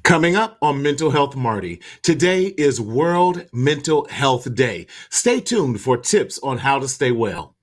Coming up on Mental Health Marty, today is World Mental Health Day. Stay tuned for tips on how to stay well.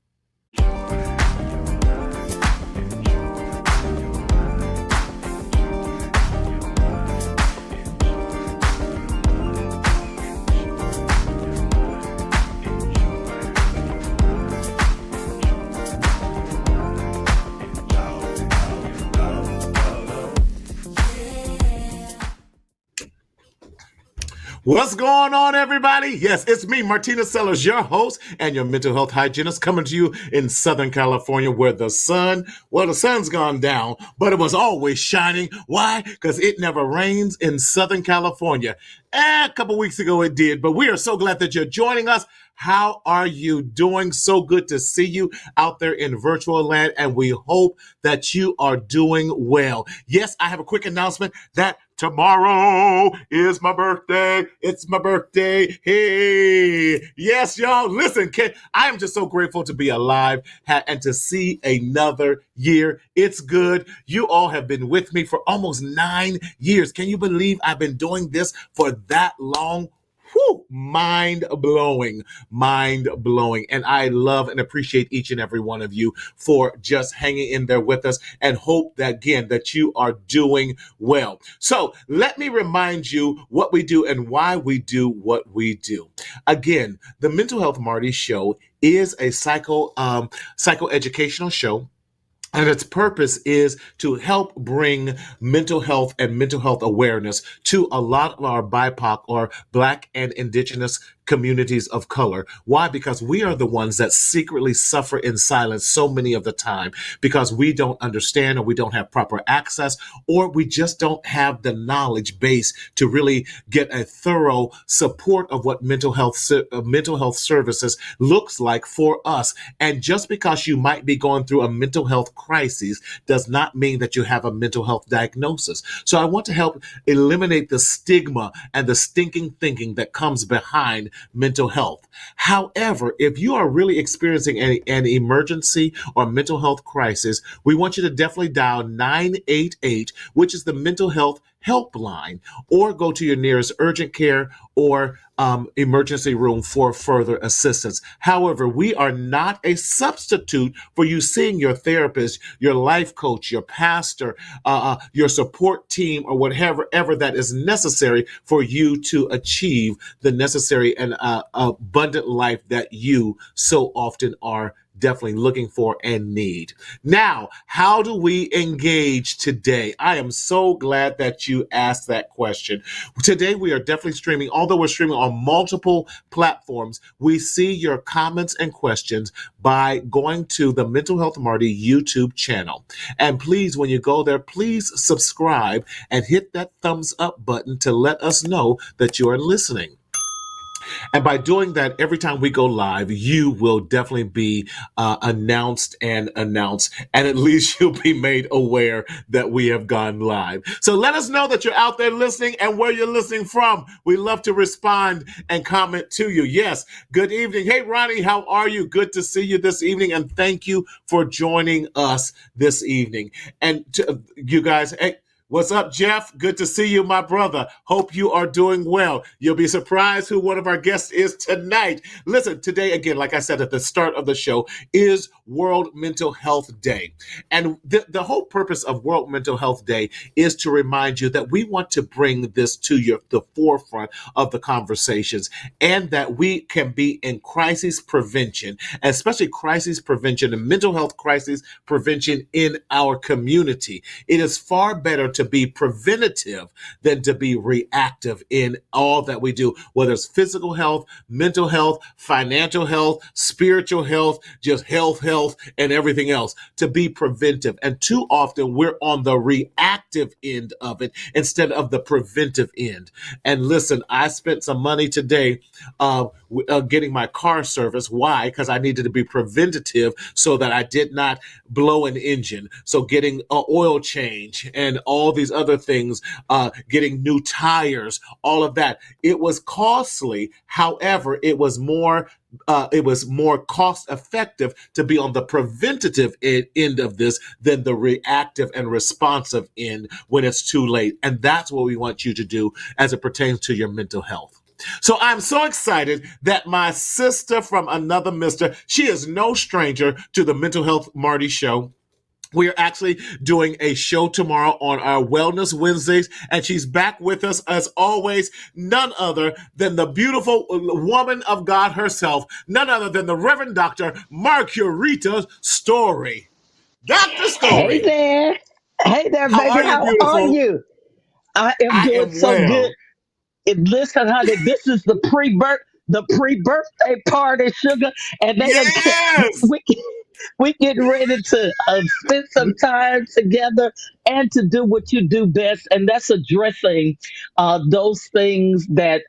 What's going on, everybody? Yes, it's me, Martina Sellers, your host and your mental health hygienist, coming to you in Southern California, where the sun's gone down, but it was always shining. Why? Because it never rains in Southern California. A couple weeks ago it did, but we are so glad that you're joining us. How are you doing? So good to see you out there in virtual land, and we hope that you are doing well. Yes, I have a quick announcement that tomorrow is my birthday. It's my birthday. Hey, yes, y'all. Listen, I am just so grateful to be alive and to see another year. It's good. You all have been with me for almost 9 years. Can you believe I've been doing this for that long? Whew, mind blowing. And I love and appreciate each and every one of you for just hanging in there with us, and hope that, again, that you are doing well. So let me remind you what we do and why we do what we do. Again, the Mental Health Marty Show is a psychoeducational show. And its purpose is to help bring mental health and mental health awareness to a lot of our BIPOC or Black and Indigenous communities of color. Why? Because we are the ones that secretly suffer in silence so many of the time, because we don't understand, or we don't have proper access, or we just don't have the knowledge base to really get a thorough support of what mental health services looks like for us. And just because you might be going through a mental health crisis does not mean that you have a mental health diagnosis. So I want to help eliminate the stigma and the stinking thinking that comes behind mental health. However, if you are really experiencing an emergency or mental health crisis, we want you to definitely dial 988, which is the mental health helpline, or go to your nearest urgent care or emergency room for further assistance. However, we are not a substitute for you seeing your therapist, your life coach, your pastor, your support team, or whatever that is necessary for you to achieve the necessary and abundant life that you so often are definitely looking for and need. Now, how do we engage today? I am so glad that you asked that question. Today, we are definitely streaming. Although we're streaming on multiple platforms, we see your comments and questions by going to the Mental Health Marty YouTube channel. And please, when you go there, please subscribe and hit that thumbs up button to let us know that you are listening. And by doing that, every time we go live, you will definitely be announced, and at least you'll be made aware that we have gone live. So let us know that you're out there listening and where you're listening from. We love to respond and comment to you. Yes, good evening. Hey, Ronnie, how are you? Good to see you this evening, and thank you for joining us this evening. And to, you guys, hey, What's up, Jeff? Good to see you, my brother. Hope you are doing well. You'll be surprised who one of our guests is tonight. Listen, today, again, like I said at the start of the show, is World Mental Health Day. And the whole purpose of World Mental Health Day is to remind you that we want to bring this to the forefront of the conversations, and that we can be in crisis prevention, especially crisis prevention and mental health crisis prevention in our community. It is far better to be preventative than to be reactive in all that we do, whether it's physical health, mental health, financial health, spiritual health, just health, and everything else. To be preventive. And too often we're on the reactive end of it instead of the preventive end. And listen, I spent some money today getting my car service. Why? Because I needed to be preventative so that I did not blow an engine. So getting an oil change and all these other things, getting new tires, all of that. It was costly. However, it was more cost effective to be on the preventative end of this than the reactive and responsive end when it's too late. And that's what we want you to do as it pertains to your mental health. So I'm so excited that my sister from another mister, she is no stranger to the Mental Health Marty Show. We are actually doing a show tomorrow on our Wellness Wednesdays, and she's back with us as always, none other than the beautiful woman of God herself, none other than the Reverend Dr. Marquita Story. Dr. Hey Story, there. Hey there, how baby. are you, How are beautiful? you? I am I doing am so good. well. And listen, honey, this is the pre-birthday party, sugar. And they done, Yes! we, we getting ready to spend some time together and to do what you do best, and that's addressing those things that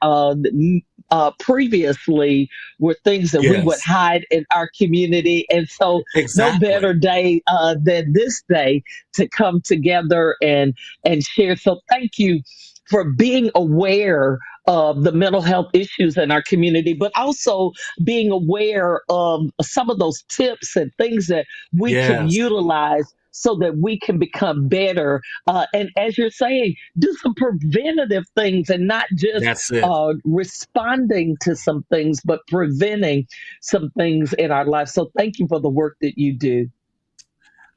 previously were things that we would Yes, hide in our community. And so, no better exactly. day than this day to come together and share. So, thank you for being aware of the mental health issues in our community, but also being aware of some of those tips and things that we can Yes, utilize so that we can become better. And as you're saying, do some preventative things and not just that's it. responding to some things, but preventing some things in our life. So thank you for the work that you do.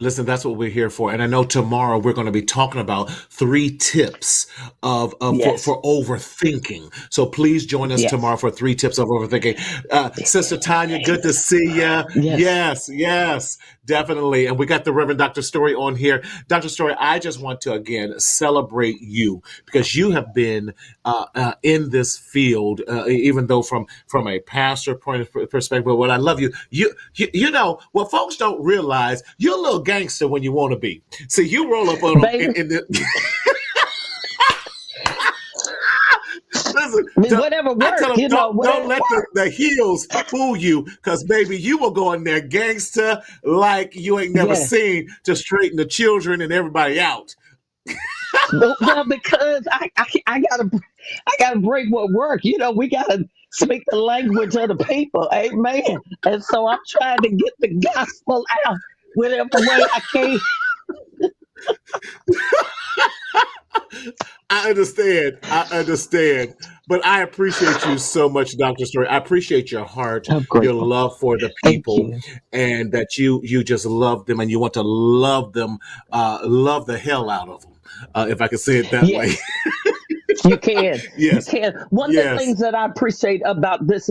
Listen, that's what we're here for. And I know tomorrow we're going to be talking about 3 tips Yes. for overthinking. So please join us Yes. tomorrow for 3 tips of overthinking. Sister Tanya, good to see you. Yes. Yes, definitely. And we got the Reverend Dr. Story on here. Dr. Story, I just want to again celebrate you because you have been in this field, even though from a pastor point of perspective. But what I love you know what folks don't realize, you're a little gangster when you want to be. See, you roll up on them Baby, in the. Listen, I mean, whatever I tell work, them don't whatever let work. the heels fool you, because baby, you will go in there gangster like you ain't never Yes. seen to straighten the children and everybody out. Well, because I gotta break what work. We gotta speak the language of the people. Amen. And so I'm trying to get the gospel out whatever way I can. I understand. I understand. But I appreciate you so much, Dr. Story. I appreciate your heart, I'm your grateful. love for the Thank people, you. and that you just love them and you want to love them, love the hell out of them, if I can say it that way. Yes. You can. You Yes. can. One of the Yes. things that I appreciate about this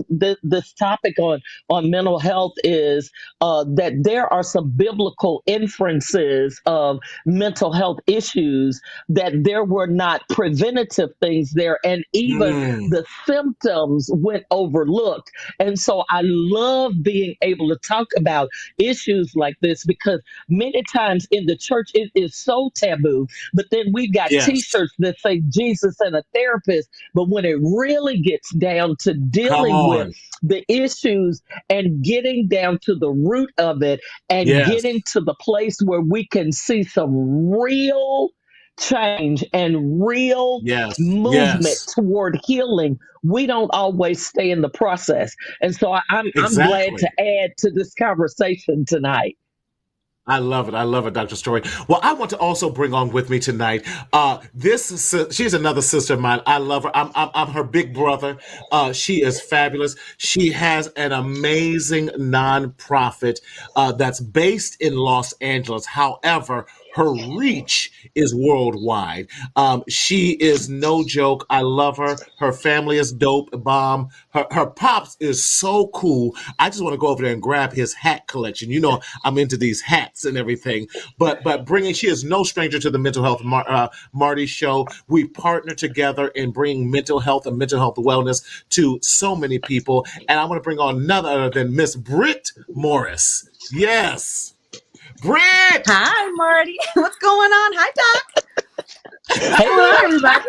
topic on mental health is that there are some biblical inferences of mental health issues, that there were not preventative things there, and even Mm, the symptoms went overlooked. And so I love being able to talk about issues like this, because many times in the church it is so taboo, but then we've got yes. T-shirts that say Jesus and a therapist. But when it really gets down to Come dealing with on. the issues and getting down to the root of it and Yes. getting to the place where we can see some real change and real Yes. movement Yes. toward healing, we don't always stay in the process. And so I'm glad to Exactly. add to this conversation tonight. I love it. I love it, Dr. Story. Well, I want to also bring on with me tonight. She's another sister of mine. I love her. I'm her big brother. She is fabulous. She has an amazing nonprofit that's based in Los Angeles. However, her reach is worldwide. She is no joke. I love her. Her family is dope, bomb. Her pops is so cool. I just want to go over there and grab his hat collection. You know, I'm into these hats and everything. But bringing, she is no stranger to the Mental Health Marty show. We partner together in bringing mental health and mental health wellness to so many people. And I want to bring on none other than Miss Britt Morris. Yes, Britt. Hi, Marty. What's going on? Hi, Doc. What's Hey, going on, Britt. everybody?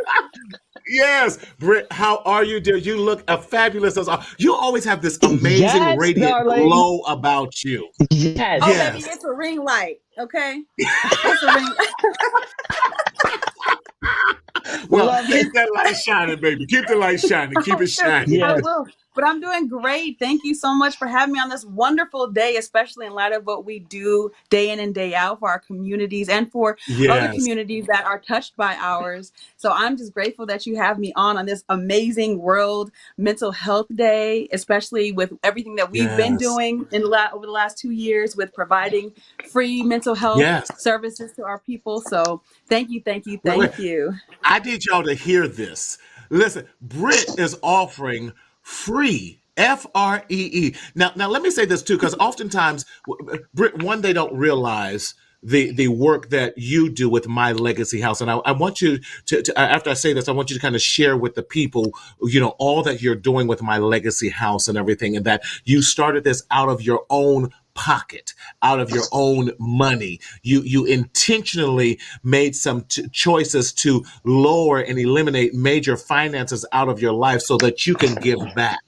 Yes, Britt, how are you, dear? You look fabulous. You always have this amazing, Yes, radiant darling. glow about you. Oh, Yes. baby, Yes. it's a ring light, okay? It's a ring light. Well, Love keep it. that light shining, baby. Keep the light shining. Keep Oh, it sure, shining. I Yes. will. But I'm doing great. Thank you so much for having me on this wonderful day, especially in light of what we do day in and day out for our communities and for other Yes. communities that are touched by ours. So I'm just grateful that you have me on this amazing World Mental Health Day, especially with everything that we've been Yes. doing over the last 2 years with providing free mental health Yes. services to our people. So thank you, thank you, Wait, wait. thank you. I need y'all to hear this. Listen, Brit is offering free FREE. Now let me say this too, because oftentimes, Brit, one, they don't realize the work that you do with My Legacy House, and I want you to after I say this, I want you to kind of share with the people, all that you're doing with My Legacy House and everything, and that you started this out of your own pocket, out of your own money. You intentionally made some choices to lower and eliminate major finances out of your life so that you can give back.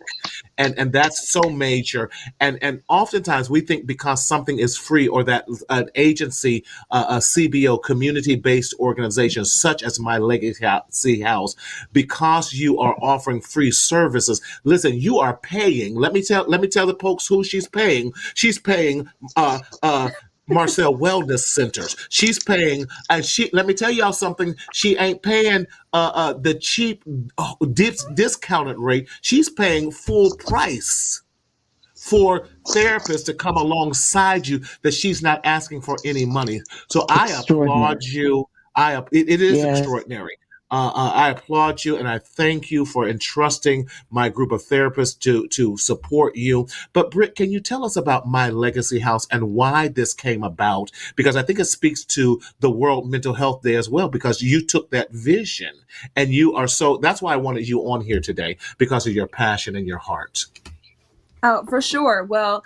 And that's so major. And oftentimes we think because something is free, or that an agency, a CBO, community based organization such as My Legacy House, because you are offering free services, listen, you are paying. Let me tell the folks who she's paying. She's paying Marcel Wellness Centers. She's paying, and she, let me tell y'all something. She ain't paying the cheap discounted rate. She's paying full price for therapists to come alongside you, that she's not asking for any money. So I applaud Extraordinary. you. It is Yes. extraordinary. I applaud you, and I thank you for entrusting my group of therapists to support you. But Britt, can you tell us about My Legacy House and why this came about? Because I think it speaks to the World Mental Health Day as well, because you took that vision, and you are so. That's why I wanted you on here today, because of your passion and your heart. Oh, for sure. Well,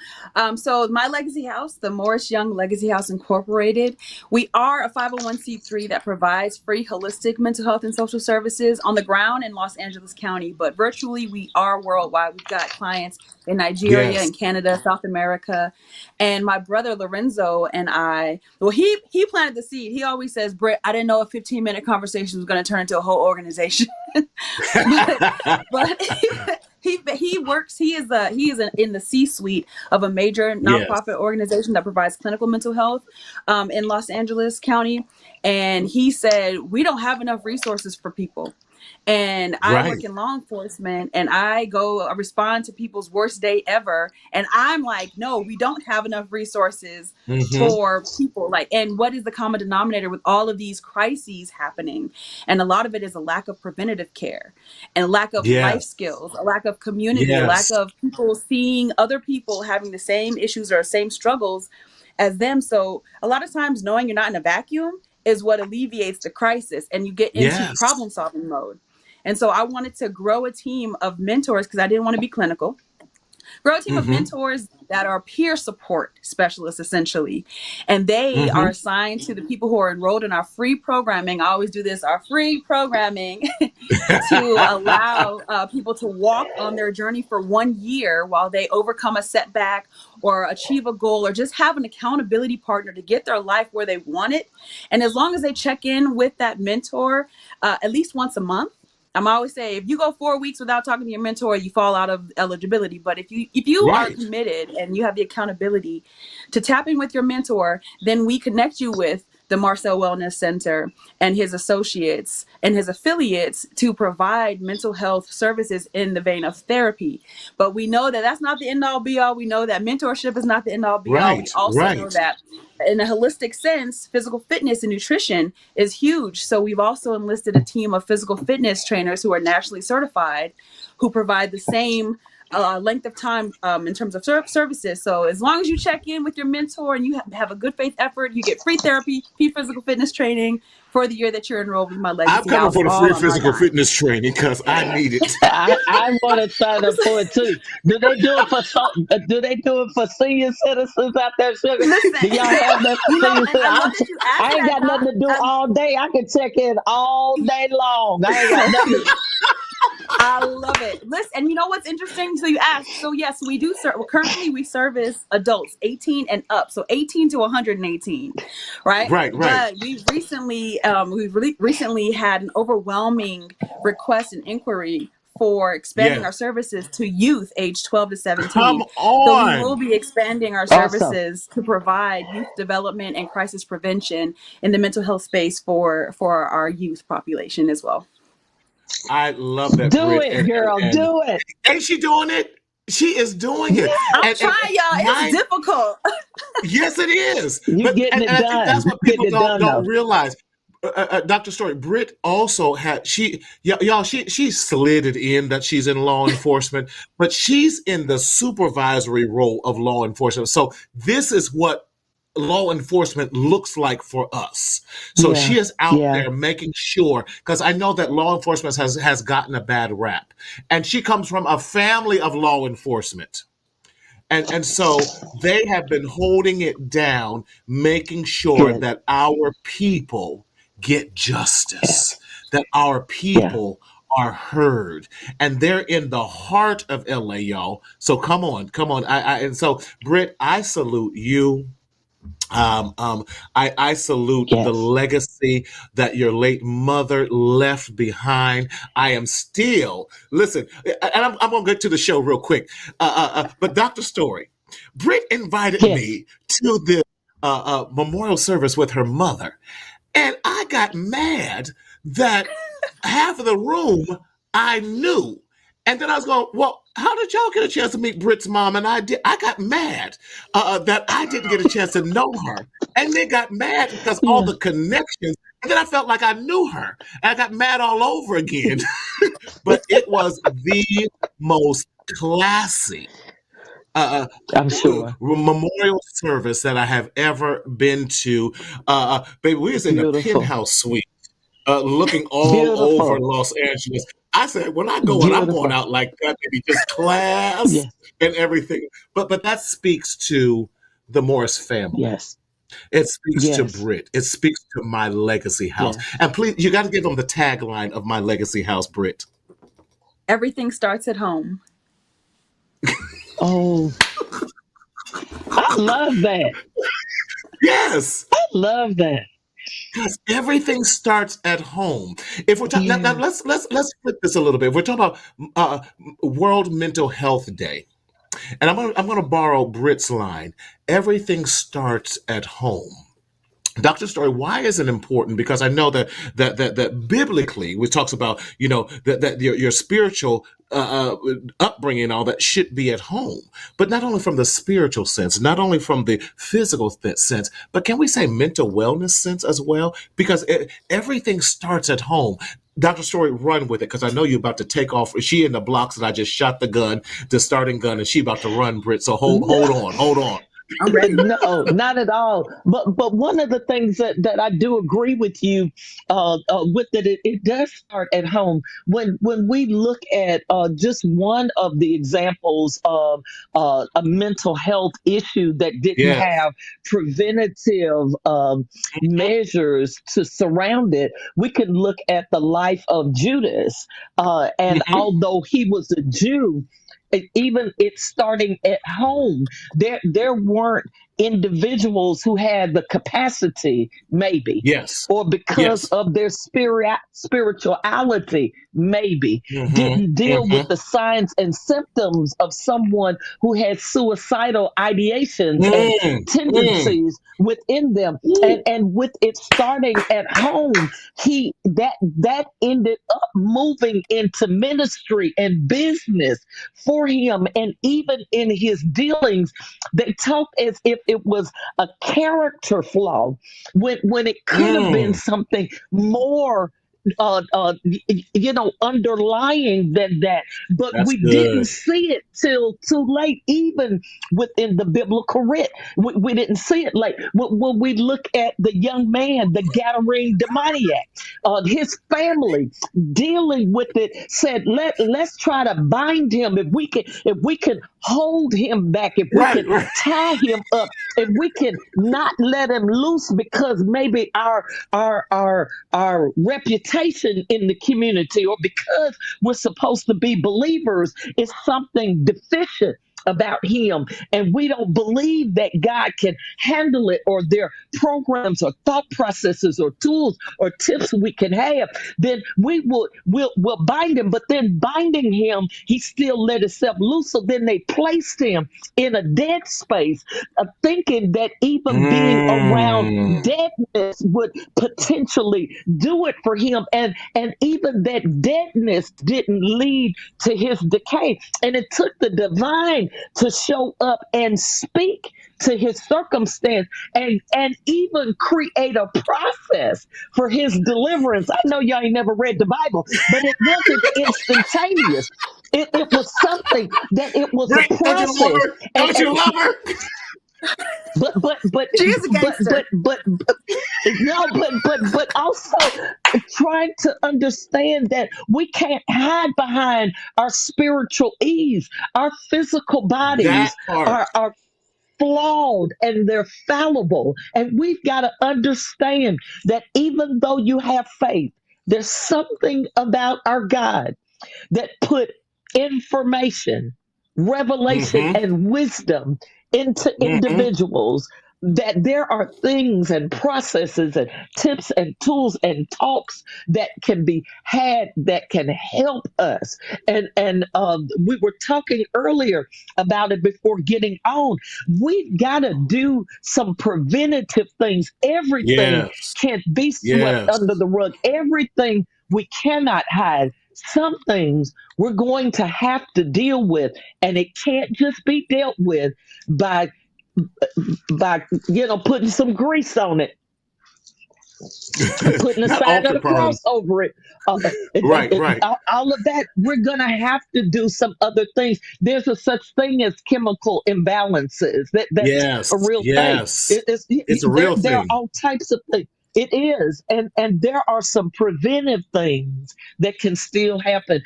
so My Legacy House, the Morris Young Legacy House Incorporated, we are a 501c3 that provides free holistic mental health and social services on the ground in Los Angeles County, but virtually we are worldwide. We've got clients in Nigeria Yes. and Canada, South America. And my brother Lorenzo and I, well, he planted the seed. He always says, Britt, I didn't know a 15-minute conversation was going to turn into a whole organization. but but he works. He is in the C-suite of a major Yes. nonprofit organization that provides clinical mental health in Los Angeles County. And he said we don't have enough resources for people. And I Right. work in law enforcement, and I respond to people's worst day ever. And I'm like, no, we don't have enough resources Hmm. for people. Like, and what is the common denominator with all of these crises happening? And a lot of it is a lack of preventative care and lack of life Yes. skills, a lack of community, a lack Yes. of people seeing other people having the same issues or same struggles as them. So a lot of times knowing you're not in a vacuum is what alleviates the crisis, and you get into Yes. problem solving mode. And so I wanted to grow a team of mentors because I didn't want to be clinical. Grow a team of Hmm. mentors that are peer support specialists, essentially. And they are Hmm. assigned to the people who are enrolled in our free programming. I always do this, our free programming to allow people to walk on their journey for 1 year while they overcome a setback or achieve a goal or just have an accountability partner to get their life where they want it. And as long as they check in with that mentor at least once a month, I'm always say, if you go 4 weeks without talking to your mentor, you fall out of eligibility. But if you are Right. committed and you have the accountability to tap in with your mentor, then we connect you with the Marcel Wellness Center and his associates and his affiliates to provide mental health services in the vein of therapy. But we know that that's not the end all be all. We know that mentorship is not the end all be all. We Right. also know Right. that in a holistic sense, physical fitness and nutrition is huge. So we've also enlisted a team of physical fitness trainers who are nationally certified, who provide the same length of time in terms of services. So as long as you check in with your mentor and you have a good faith effort, you get free therapy, free physical fitness training for the year that you're enrolled with My I'm Legacy coming House, for the all free on our physical dime. fitness training because I need it. I want to sign up for it too. Do they do it for do they do it for senior citizens out there, sugar? Do Listen, y'all have that for you know, senior and I love citizens? that you asked I ain't that, got Doc. nothing to do all day. I can check in all day long. I ain't got nothing. I love it. Listen, and you know what's interesting? So you asked. So yes, we do. Currently, we service adults 18 and up, so 18 to 118, right? Right. Right. But we've recently had an overwhelming request and inquiry for expanding Yes. our services to youth age 12 to Come 17. So we will on. be expanding our Awesome. services to provide youth development and crisis prevention in the mental health space for our youth population as well. I love that, Do Brit, it, girl. and Do it. ain't she doing it? She is doing it, Yeah, I'm and trying, y'all. It's mine. difficult. Yes, it is. you But getting and it I think done. that's You what getting people it don't done though. don't realize. Dr. Story, Britt also had y'all she slid it in that she's in law enforcement, but she's in the supervisory role of law enforcement. So this is what law enforcement looks like for us. So Yeah. she is out Yeah. there making sure, because I know that law enforcement has gotten a bad rap, and she comes from a family of law enforcement. And so they have been holding it down, making sure Good. that our people get justice, Yes. that our Yeah. people are heard, and they're in the heart of LA, y'all. So come on, come on. And so Britt, I salute you. Um, um, I salute the Yes. legacy that your late mother left behind. I am still, listen, and I'm going to get to the show real quick. But Dr. Story, Britt invited Yes. me to the memorial service with her mother. And I got mad that half of the room I knew. And then I was going, well, how did y'all get a chance to meet Britt's mom? And I did. I got mad that I didn't get a chance to know her. And then got mad because all Yeah. the connections. And then I felt like I knew her. And I got mad all over again. But it was the most classy I'm sure. memorial service that I have ever been to. Baby, we was in the Beautiful. penthouse suite, looking all over Beautiful. Los Angeles. I said, when I go out, I'm going Beautiful. out like that, baby, just class Yes. and everything. But that speaks to the Morris family. Yes. It speaks to Yes. Brit. It speaks to My Legacy House. Yes. And please, you got to give them the tagline of My Legacy House, Brit. Everything starts at home. Oh, I love that. Yes. I love that. Because everything starts at home. If we're talking now, Yeah. let's flip this a little bit. If we're talking about World Mental Health Day, and I'm gonna borrow Brit's line. Everything starts at home. Dr. Story, why is it important? Because I know that biblically, which talks about that your spiritual upbringing and all that should be at home, but not only from the spiritual sense, not only from the physical sense, but can we say mental wellness sense as well? Because everything starts at home. Dr. Story, run with it because I know you're about to take off. She in the blocks and I just shot the gun, the starting gun, and she about to run, Brit. So hold on, hold on. I'm ready. No, not at all. But one of the things that I do agree with you with that it does start at home. When we look at just one of the examples of a mental health issue that didn't Yeah. have preventative measures to surround it, we can look at the life of Judas. And Mhm. although he was a Jew, even it's starting at home, there weren't individuals who had the capacity, maybe, Yes. or because Yes. of their spirituality, maybe, Mm-hmm. didn't deal with Mm-hmm. the signs and symptoms of someone who had suicidal ideations and Mm. Mm. tendencies within them. Ooh. And with it starting at home, that ended up moving into ministry and business for him. And even in his dealings, they talked as if it was a character flaw when it could have been Mm. something more underlying than that, but That's we didn't good. see it till too late, even within the biblical writ. We didn't see it late. When we look at the young man, the Gadarene demoniac, his family dealing with it said, let's try to bind him. If we can hold him back, if we Right. can Right. tie him up, if we can not let him loose, because maybe our reputation in the community, or because we're supposed to be believers, is something deficient about him, and we don't believe that God can handle it, or their programs or thought processes or tools or tips we can have, then we'll bind him. But then binding him, he still let himself loose. So then they placed him in a dead space, thinking that even being around Mm. deadness would potentially do it for him. And even that deadness didn't lead to his decay. And it took the divine to show up and speak to his circumstance, and even create a process for his deliverance. I know y'all ain't never read the Bible, but it wasn't instantaneous. It was something that it was a Rick, don't you love process. her? And Don't you love her? but but but She is a but but gangster. but, but no, but also trying to understand that we can't hide behind our spiritual ease. Our physical That bodies part. are flawed and they're fallible. And we've got to understand that even though you have faith, there's something about our God that put information, revelation, Mm-hmm. and wisdom into Mm-hmm. individuals, that there are things and processes and tips and tools and talks that can be had that can help us. And we were talking earlier about it before getting on. We've got to do some preventative things. Everything Yes. can't be swept Yes. under the rug. Everything we cannot hide. Some things we're going to have to deal with, and it can't just be dealt with by putting some grease on it and putting a Not sign of altar the cross perm. over it. Right. Right. All of that, we're going to have to do some other things. There's a such thing as chemical imbalances. That's a Yes. real thing. Yes. It's a There real there are thing. all types of things. It is, and there are some preventive things that can still happen.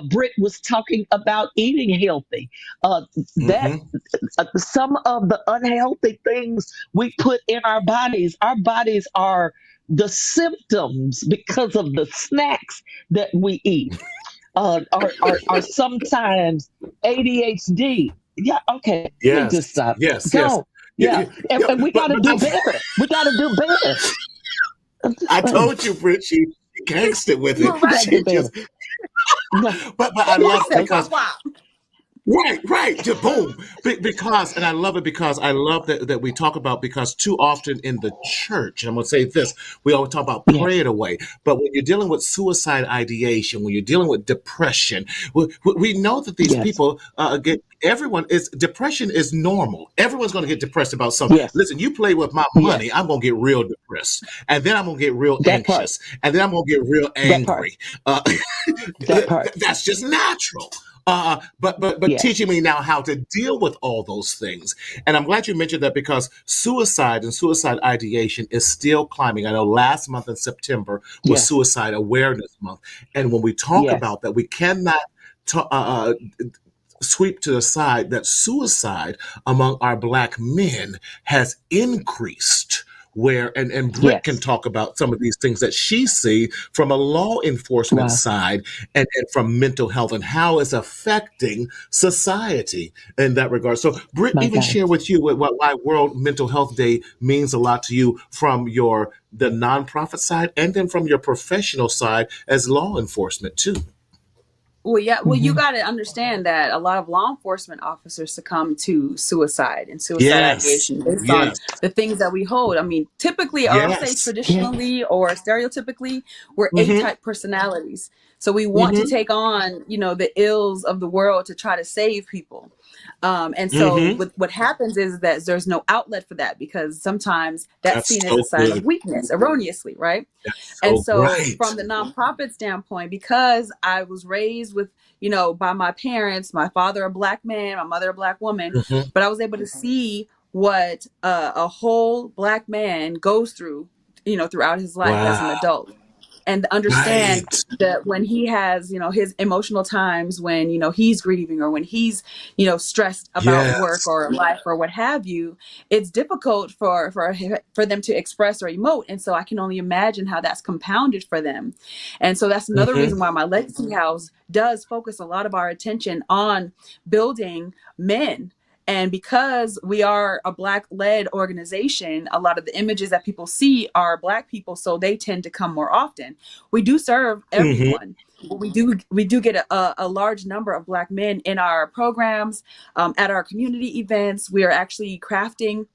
Britt was talking about eating healthy. That Mm-hmm. some of the unhealthy things we put in our bodies are the symptoms because of the snacks that we eat, are sometimes ADHD. Yeah, okay, let me just Yes. stop. Yes. Yes. Go. Yeah, Yeah, and we got to but do better. We got to do better. I'm just I saying, told you, Britt, she gangstered with it. You're we got right. to do She better. just, No, but I She love said, listen, "Wop because wop." right, right, just boom. Because, and I love it because I love that we talk about, because too often in the church, and I'm going to say this, we always talk about yeah, pray it away. But when you're dealing with suicide ideation, when you're dealing with depression, we know that these yes, people get. Everyone is depression is normal. Everyone's going to get depressed about something. yes, Listen, you play with my yes, money, I'm going to get real depressed, and then I'm going to get real that part, anxious, and then I'm going to get real that part, angry. Uh, that part, that's just natural. But yes, teaching me now how to deal with all those things, and I'm glad you mentioned that, because suicide and suicide ideation is still climbing. I know last month in September was yes, Suicide Awareness Month, and when we talk yes, about that, we cannot sweep to the side that suicide among our black men has increased where and Britt can Yes. talk about some of these things that she see from a law enforcement Wow. side and from mental health and how it's affecting society in that regard. So Britt, My even God. share with you why World Mental Health Day means a lot to you from the nonprofit side and then from your professional side as law enforcement too. Well, yeah. Well, you Hmm. got to understand that a lot of law enforcement officers succumb to suicide and suicide Yes. ideation based on Yes. the things that we hold. I mean, typically, or I'll say Yes. Yeah. traditionally or stereotypically, we're Mm-hmm. A-type personalities. So we want to Mm-hmm. take on, the ills of the world to try to save people. And so Mm-hmm. what happens is that there's no outlet for that because sometimes that's That's seen as a so sign of good. weakness, erroneously, right? That's And so so, from right. the nonprofit standpoint, because I was raised with, by my parents, my father a Black man, my mother a Black woman, Mm-hmm. but I was able to see what a whole Black man goes through, throughout his life as an Wow. adult, and understand Right. that when he has, his emotional times, when he's grieving or when he's stressed about work Yes. or life or what have you, it's difficult for them to express or emote. And so I can only imagine how that's compounded for them. And so that's another Mm-hmm. reason why my Legacy House does focus a lot of our attention on building men. And because we are a Black led organization, a lot of the images that people see are Black people, so they tend to come more often. We do serve Mm-hmm. everyone. But we do get a large number of Black men in our programs, at our community events. We are actually crafting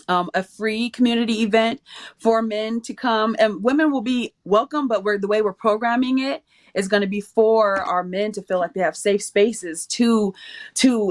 a free community event for men to come, and women will be welcome, but the way we're programming it is going to be for our men to feel like they have safe spaces to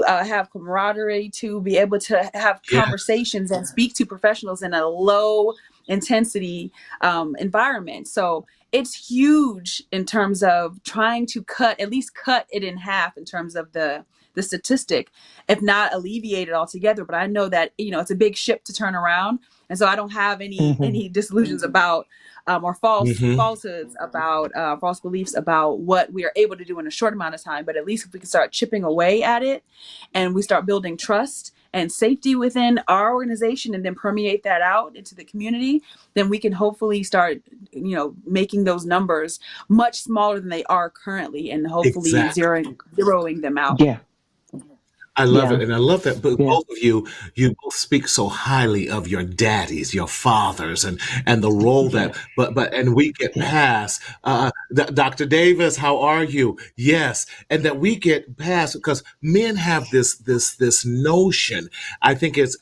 have camaraderie, to be able to have Yeah. conversations and speak to professionals in a low intensity environment. So it's huge in terms of trying to at least cut it in half in terms of the statistic, if not alleviate it altogether. But I know that it's a big ship to turn around, and so I don't have any Hmm. disillusions about or Mm-hmm. falsehoods about false beliefs about what we are able to do in a short amount of time. But at least if we can start chipping away at it, and we start building trust and safety within our organization, and then permeate that out into the community, then we can hopefully start making those numbers much smaller than they are currently, and hopefully Exactly. zeroing them out. Yeah. I love it, Yeah. and I love that. But Yeah. both of you both speak so highly of your daddies, your fathers, and the role Yeah. that. And we get Yeah. past. Dr. Davis, how are you? Yes, and that we get past because men have this notion. I think it's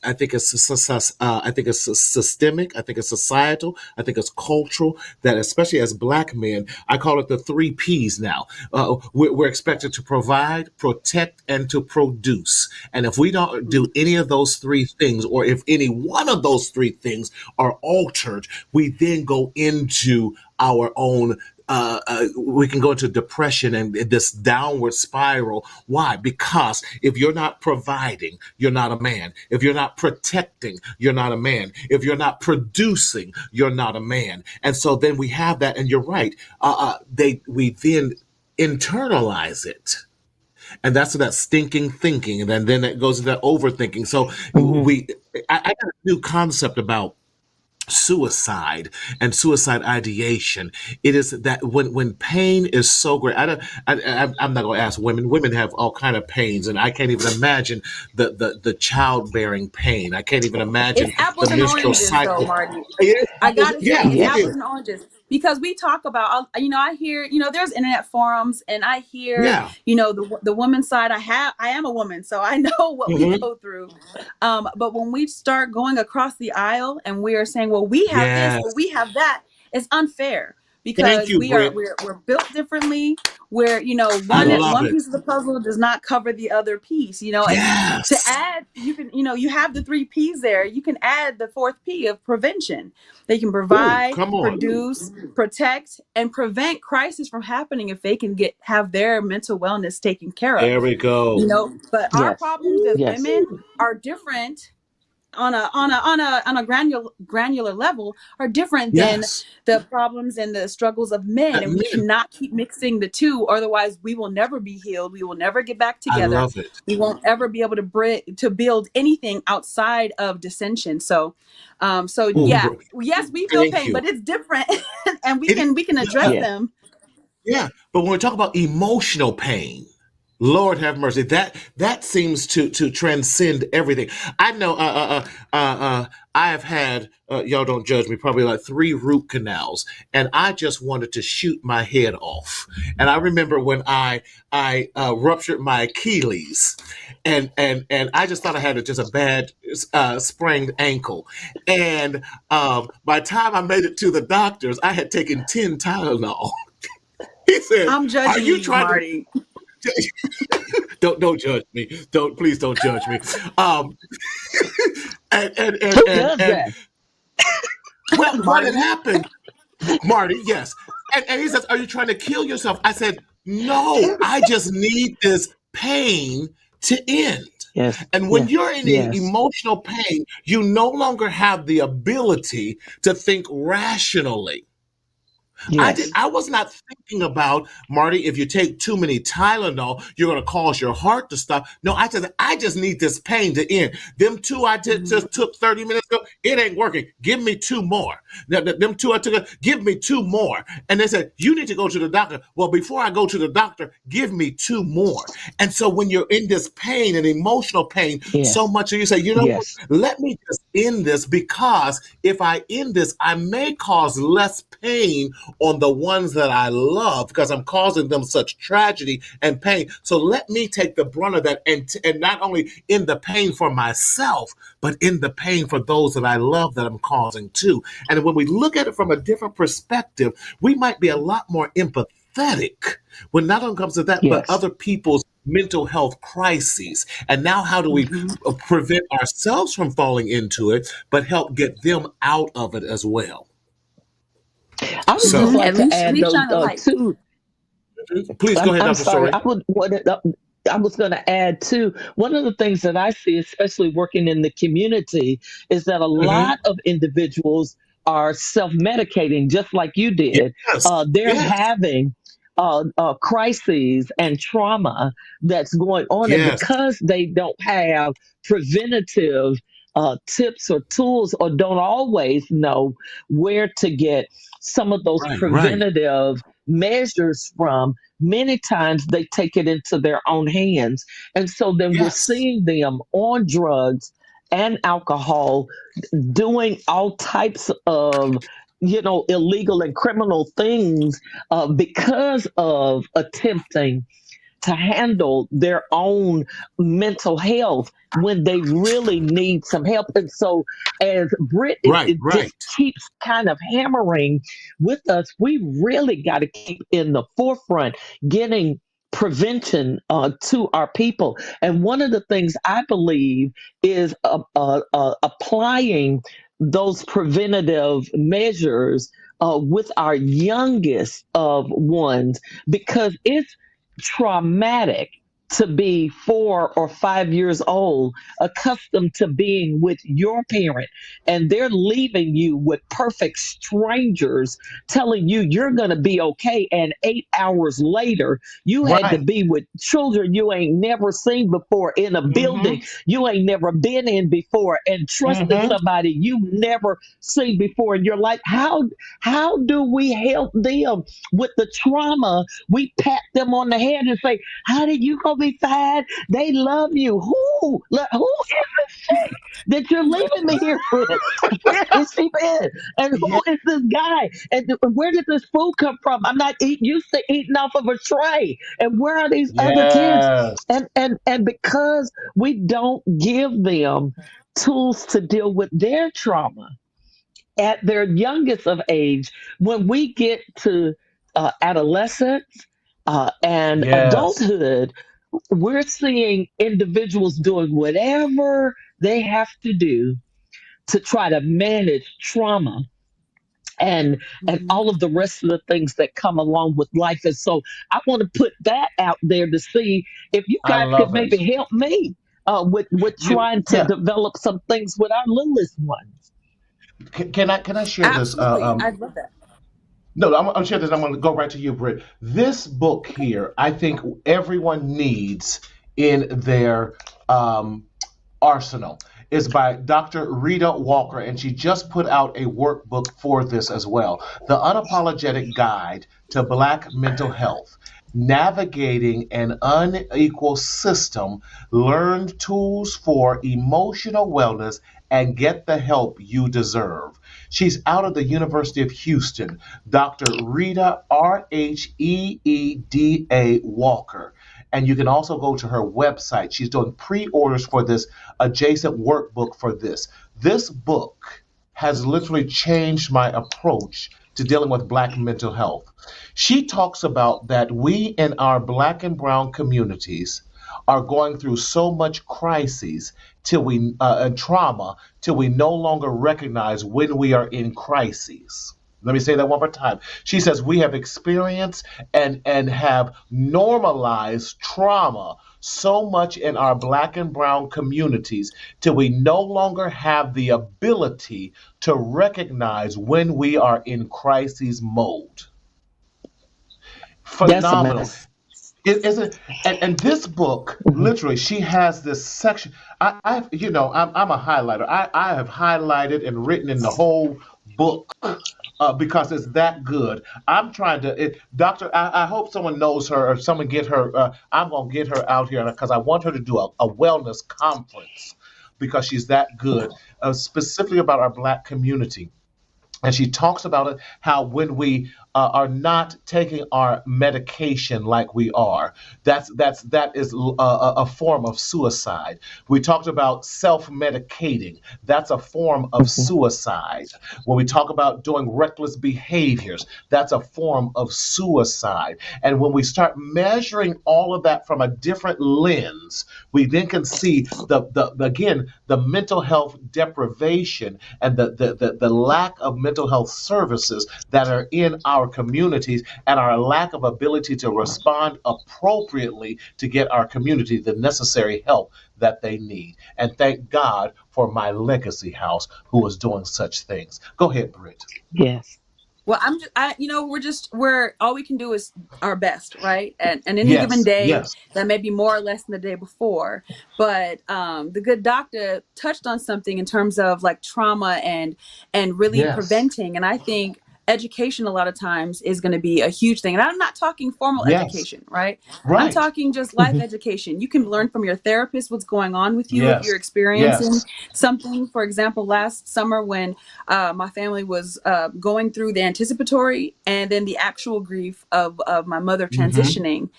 systemic. I think it's societal. I think it's cultural. That especially as Black men, I call it the three P's now. We're expected to provide, protect, and to produce. And if we don't do any of those three things, or if any one of those three things are altered, we then go into our own. We can go into depression and this downward spiral. Why? Because if you're not providing, you're not a man. If you're not protecting, you're not a man. If you're not producing, you're not a man. And so then we have that. And you're right. We then internalize it, and that's that stinking thinking, and then it goes into that overthinking. So Hmm. I got a new concept about suicide and suicide ideation. It is that when pain is so great, I'm not going to ask women. Women have all kind of pains, and I can't even imagine the childbearing pain. I can't even It's imagine the apples and menstrual oranges, though, cycle. Marty. I It is, gotta say, yeah, it's it Yeah. is. apples and oranges because we talk about, I hear, there's internet forums, and I hear, Yeah. the woman's side. I am a woman, so I know what we Hmm. go through. But when we start going across the aisle and we are saying, well, we have this, but Yes. we have that, it's unfair Thank because you, Britt. we're built differently. Where I love one it. piece of the puzzle does not cover the other piece. And to Yes. add, you can, you have the three P's there. You can add the fourth P of prevention. They can Ooh, provide, come on. produce, protect, and prevent crisis from happening if they can have their mental wellness taken care of. There we go. But our Yes. problems as Yes. women are different on a granular level are different than Yes. the problems and the struggles of men, and we Men, cannot keep mixing the two, otherwise we will never be healed, we will never get back I together, love it. we won't ever be able to build anything outside of dissension. So Oh, yeah, yes, we feel thank pain, you. but it's different. And we It, can address yeah, Yeah. them. yeah. But when we talk about emotional pain, Lord have mercy. That seems to transcend everything. I know. I have had. Y'all don't judge me. Probably like 3 root canals, and I just wanted to shoot my head off. And I remember when I ruptured my Achilles, and I just thought I had just a bad sprained ankle. And by the time I made it to the doctors, I had taken 10 Tylenol. He said, I'm "Are judging you you, trying to?" Marty. Don't judge me. Please don't judge me. Um, Who does and that? well, what had Marty. happened, Marty? Yes, and he says, "Are you trying to kill yourself?" I said, "No, I just need this pain to end." Yes. And when Yes. you're in Yes. emotional pain, you no longer have the ability to think rationally. Yes. I was not thinking about, Marty, if you take too many Tylenol, you're going to cause your heart to stop. No, I just need this pain to end. Them two Mhm. just took 30 minutes ago, it ain't working. Give me 2 more. Now, them two I took, give me 2 more. And they said, you need to go to the doctor. Well, before I go to the doctor, give me 2 more. And so when you're in this pain and emotional pain, so Yes. much of you say, you know what? Yes. Let me just end this, because if I end this, I may cause less pain on the ones that I love, because I'm causing them such tragedy and pain. So let me take the brunt of that, and not only in the pain for myself, but in the pain for those that I love that I'm causing too. And when we look at it from a different perspective, we might be a lot more empathetic when not only comes to that, but Yes. other people's mental health crises. And now, how do we Mhm. prevent ourselves from falling into it, but help get them out of it as well? I would just So, Mhm. like to At add least those shine a light. two. please go ahead, I'm Dr. sorry. Story. I was going to add too. One of the things that I see, especially working in the community, is that a Hmm. lot of individuals are self-medicating, just like you did. Yes, They're yes, having crises and trauma that's going on, and yes. because they don't have preventative tips or tools, or don't always know where to get some of those Right, right. preventative measures from, many times they take it into their own hands. And so then we're Yes, seeing them on drugs and alcohol, doing all types of illegal and criminal things, because of attempting to handle their own mental health when they really need some help. And so, as Britt right, it right. just keeps kind of hammering with us, we really got to keep in the forefront getting prevention to our people. And one of the things I believe is applying those preventative measures with our youngest of ones, because it's traumatic to be 4 or 5 years old, accustomed to being with your parent, and they're leaving you with perfect strangers telling you you're going to be okay. And 8 hours later, you had to Right. be with children you ain't never seen before, in a Hmm. building you ain't never been in before, and trusting Hmm. somebody you never seen before in your life. How do we help them with the trauma? We pat them on the head and say, "Honey, you gonna be fine. They love you." Who is this chick that you're leaving me here with? Where has she been? And Yeah, who is this guy? And where did this food come from? I'm not used to eating off of a tray. And where are these other kids? yes. And because we don't give them tools to deal with their trauma at their youngest of age, when we get to adolescence and Yes. adulthood, we're seeing individuals doing whatever they have to do to try to manage trauma and Mhm. all of the rest of the things that come along with life. And so I want to put that out there to see if you I guys could love it. maybe help me. with You, trying to yeah. develop some things with our littlest ones. Can I share this? Absolutely. I'd love that. No, I'm sure that I'm going to go right to you, Britt. This book here, I think everyone needs in their um, arsenal. Is by Dr. Rita Walker, and she just put out a workbook for this as well. The Unapologetic Guide to Black Mental Health. Navigating an unequal system, learn tools for emotional wellness, and get the help you deserve. She's out of the University of Houston, Dr. Rita, Rheeda Walker. And you can also go to her website. She's doing pre orders for this adjacent workbook for this. This book has literally changed my approach to dealing with Black mental health. She talks about that we in our Black and Brown communities are going through so much crises till we and trauma till we no longer recognize when we are in crises. Let me say that one more time. She says we have experienced and have normalized trauma so much in our Black and Brown communities till we no longer have the ability to recognize when we are in crisis mode. That's a Phenomenal. mess. It isn't, and this book, Mhm. literally, she has this section. I'm a highlighter. I have highlighted and written in the whole book because it's that good. I'm trying to, Doctor. I hope someone knows her or someone get her. I'm gonna get her out here because I want her to do a wellness conference because she's that good, specifically about our Black community. And she talks about it how when we are not taking our medication like we are, that is a form of suicide. We talked about self-medicating. That's a form of Mhm. suicide. When we talk about doing reckless behaviors, that's a form of suicide. And when we start measuring all of that from a different lens, we then can see again the mental health deprivation and the lack of mental health services that are in our communities and our lack of ability to respond appropriately to get our community the necessary help that they need. And thank God for my legacy house who is doing such things. Go ahead, Britt. Yes. Well, we're all we can do is our best, right? And any given Yes, day, yes, that may be more or less than the day before. But the good doctor touched on something in terms of like trauma and really yes, preventing. And I think education a lot of times is going to be a huge thing. And I'm not talking formal yes, education, right? I'm right. talking just life Mhm. education. You can learn from your therapist what's going on with you if you're Yes, experiencing yes. something. For example, last summer when my family was going through the anticipatory and then the actual grief of my mother Mm-hmm. transitioning.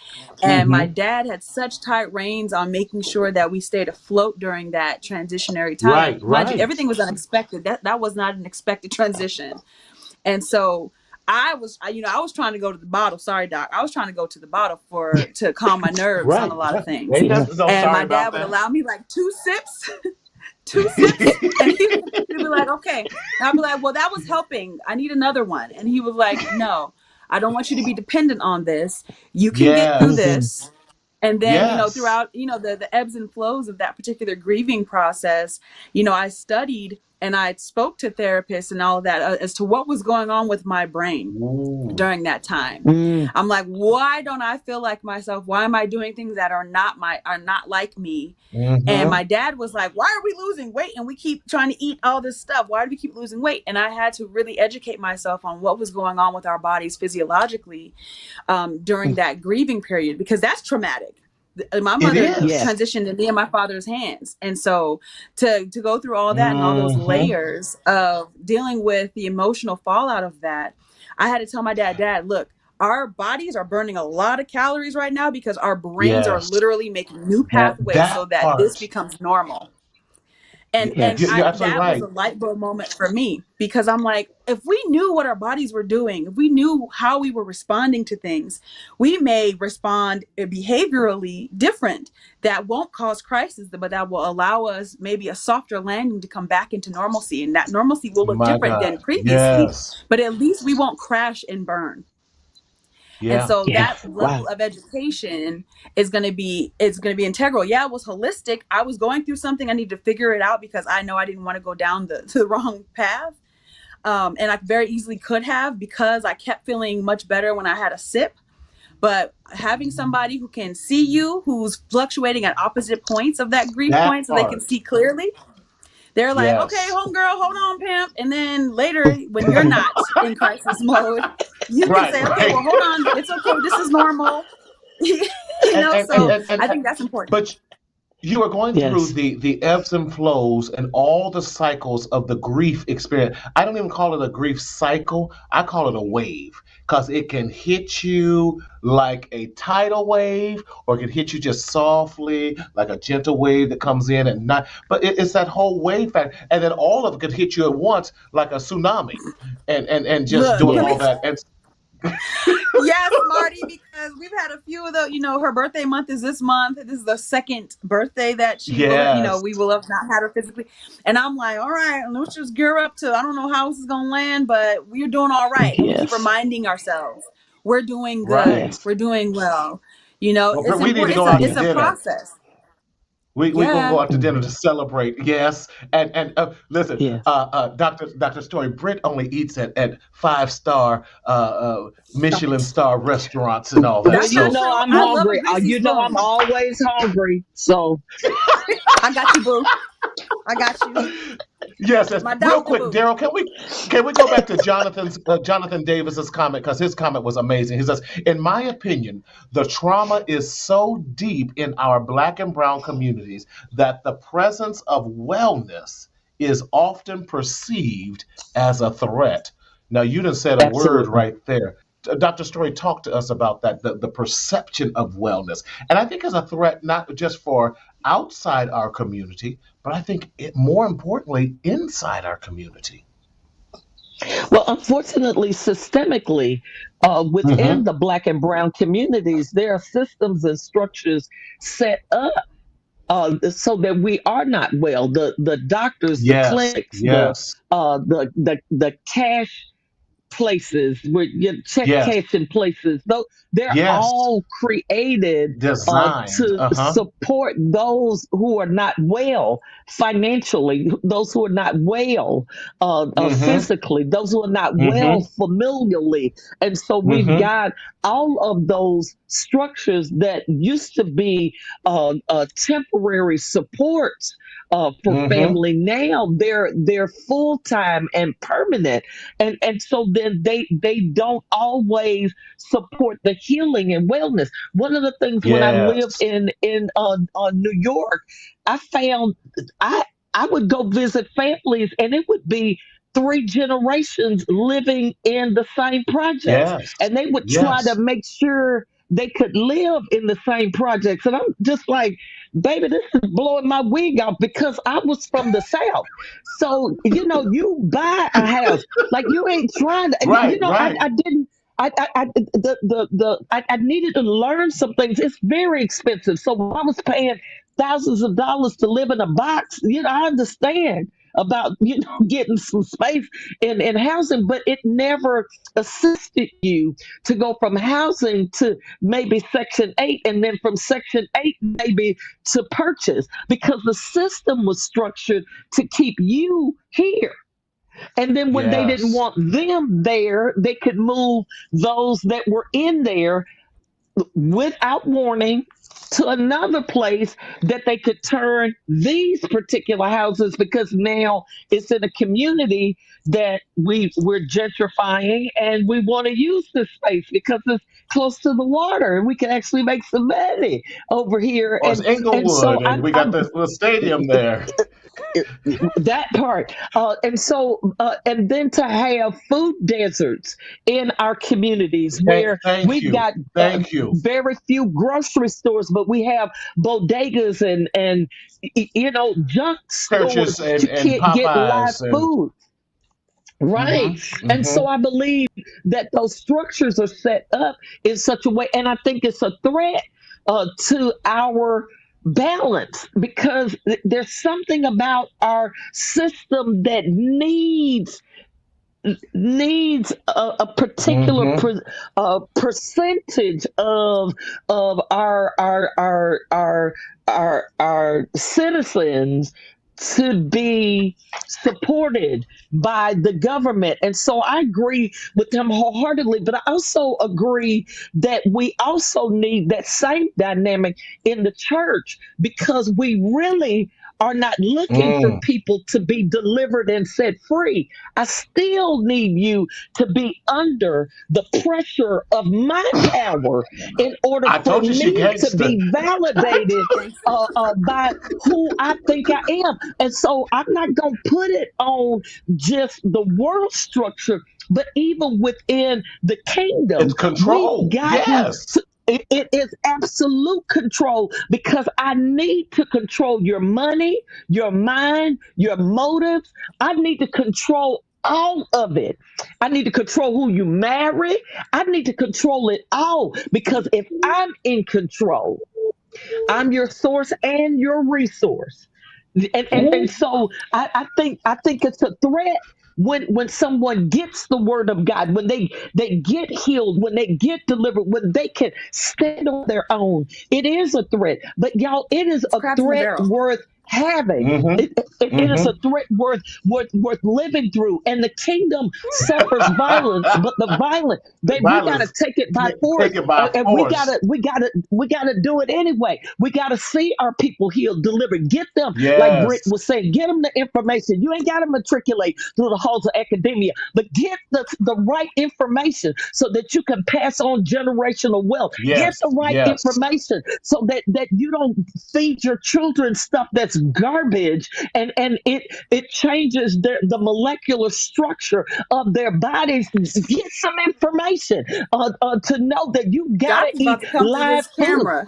And my Mm-hmm. dad had such tight reins on making sure that we stayed afloat during that transitionary time. And Right, mind you, right. everything was unexpected. That was not an expected transition. And so I was trying to go to the bottle. Sorry, doc. I was trying to go to the bottle to calm my nerves on Right, a lot of right. things. Ain't that Yes. no And sorry my about dad would that? allow me like two sips, two sips, and he'd be like, okay. And I'd be like, well, that was helping. I need another one. And he was like, no, I don't want you to be dependent on this. You can get through Yes, Mhm. this. And then, yes. throughout, the ebbs and flows of that particular grieving process, I studied and I spoke to therapists and all of that as to what was going on with my brain Ooh. during that time. Mm. I'm like, why don't I feel like myself? Why am I doing things that are not like me? And Mm-hmm. my dad was like, why are we losing weight? And we keep trying to eat all this stuff. Why do we keep losing weight? And I had to really educate myself on what was going on with our bodies physiologically during that grieving period, because that's traumatic. My It mother Yes. is. transitioned in me and my father's hands. And so to go through all that and all those Mm-hmm. layers of dealing with the emotional fallout of that, I had to tell my dad, look, our bodies are burning a lot of calories right now because our brains are Yes. literally making new pathways That so that this part. becomes normal. And Yes. You're absolutely that was right. a light bulb moment for me, because I'm like, if we knew what our bodies were doing, if we knew how we were responding to things, we may respond behaviorally different, that won't cause crisis, but that will allow us maybe a softer landing to come back into normalcy, and that normalcy will look My different God. than previously, Yes. but at least we won't crash and burn. And Yeah. so Yeah. that level Wow. of education is going to be integral. Yeah, it was holistic. I was going through something. I needed to figure it out because I know I didn't want to go down the wrong path. And I very easily could have, because I kept feeling much better when I had a sip. But having somebody who can see you, who's fluctuating at opposite points of that grief That point so they can part. see clearly, they're like, okay, Yes. homegirl, hold on, pimp. And then later, when you're not in crisis mode, you can Right, say, okay, right. well, hold on. It's okay. This is normal. And and and So and, and, I and think that's important. but you are going through Yes. the ebbs and flows and all the cycles of the grief experience. I don't even call it a grief cycle. I call it a wave, because it can hit you like a tidal wave, or it can hit you just softly like a gentle wave that comes in and not. But it's that whole wave factor, and then all of it could hit you at once like a tsunami, and just Look, doing let me all Yes. that. And Yes, Marty, because we've had a few of the, her birthday month is this month. This is the second birthday that she will, yes, we will have not had her physically. And I'm like, all right, let's just gear up to, I don't know how this is going to land, but we're doing all right. And we keep Yes. reminding ourselves, we're doing good. right. Yes. We're doing well. Well, It's we need to important. go It's a, out to it's a dinner. process. We gonna Yeah. go out to dinner to Mhm. celebrate. Yes, and listen, Yes. Doctor Story. Britt only eats at 5-star Michelin star restaurants and all that. Well, That's you not So know true. I'm I love a hungry. greasy You know I'm spoon. always hungry. So I got you, boo. I got you. yes, yes. My Real doctor quick, boo. Daryl, can we go back to Jonathan Davis's comment, because his comment was amazing. He says, "In my opinion, the trauma is so deep in our Black and Brown communities that the presence of wellness is often perceived as a threat." Now, you done said a word absolutely. right there. Dr. Story, talk to us about that, the perception of wellness. And I think as a threat, not just for outside our community, but I think more importantly, inside our community. Well, unfortunately, systemically, within Hmm. the Black and Brown communities, there are systems and structures set up so that we are not well. The doctors, the Yes, clinics, yes, the cash places where you check yes, cashing places, though they're yes. all created Designed. to Uh huh. support those who are not well financially, those who are not well Hmm. physically, those who are not well Hmm. familially. And so we've Hmm. got all of those structures that used to be temporary supports for Hmm. family. Now they're full time and permanent, and so then they don't always support the healing and wellness. One of the things when I lived Yes. in New York, I found I I would go visit families, and it would be three generations living in the same projects, Yes. and they would try to Yes. make sure they could live in the same projects. And I'm just like, baby, this is blowing my wig off because I was from the South. So, you buy a house, like you ain't trying to, Right. Right. I didn't. I needed to learn some things. It's very expensive. So when I was paying thousands of dollars to live in a box, I understand about, getting some space in housing, but it never assisted you to go from housing to maybe Section 8, and then from Section 8 maybe to purchase, because the system was structured to keep you here. And then when they didn't Yes. want them there, they could move those that were in there without warning to another place that they could turn these particular houses, because now it's in a community that we're gentrifying, and we want to use this space because it's close to the water and we can actually make some money over here. Or it's And so Inglewood, and we got the stadium there. that part, and then to have food deserts in our communities where Thank we've you. got Thank you. very few grocery stores, but we have bodegas and junk Churches stores to and get live Popeyes and. food. Right. Hmm. And so Hmm. I believe that those structures are set up in such a way. And I think it's a threat to our balance, because there's something about our system that needs needs a particular Mm-hmm. percentage of our citizens to be supported by the government. And so I agree with them wholeheartedly, but I also agree that we also need that same dynamic in the church, because we really are not looking for Mm. people to be delivered and set free. I still need you to be under the pressure of my power in order I for told you she me to gangster. be validated Thanks. by who I think I am. And so I'm not going to put it on just the world structure, but even within the It's kingdom, we've control. gotten Yes. to. It is absolute control, because I need to control your money, your mind, your motives. I need to control all of it. I need to control who you marry. I need to control it all, because if I'm in control, I'm your source and your resource. And so I think it's a threat when someone gets the word of God, when they get healed, when they get delivered, when they can stand on their own. It is a threat. But y'all, it is It's a crabs in the threat barrel. worth having. Mm-hmm. It is a Mm-hmm. threat worth living through. And the kingdom suffers violence, but the violent, babe, we gotta Violence take it by force. taken by And we force. gotta do it anyway. We gotta see our people healed, delivered. Get them, like Britt Yes. was saying, get them the information. You ain't gotta matriculate through the halls of academia, but get the right information so that you can pass on generational wealth. Get Yes. the right Yes. information so that you don't feed your children stuff that's garbage, and it changes the molecular structure of their bodies. Get some information to know that you gotta Josh is about eat to come through live this food. camera.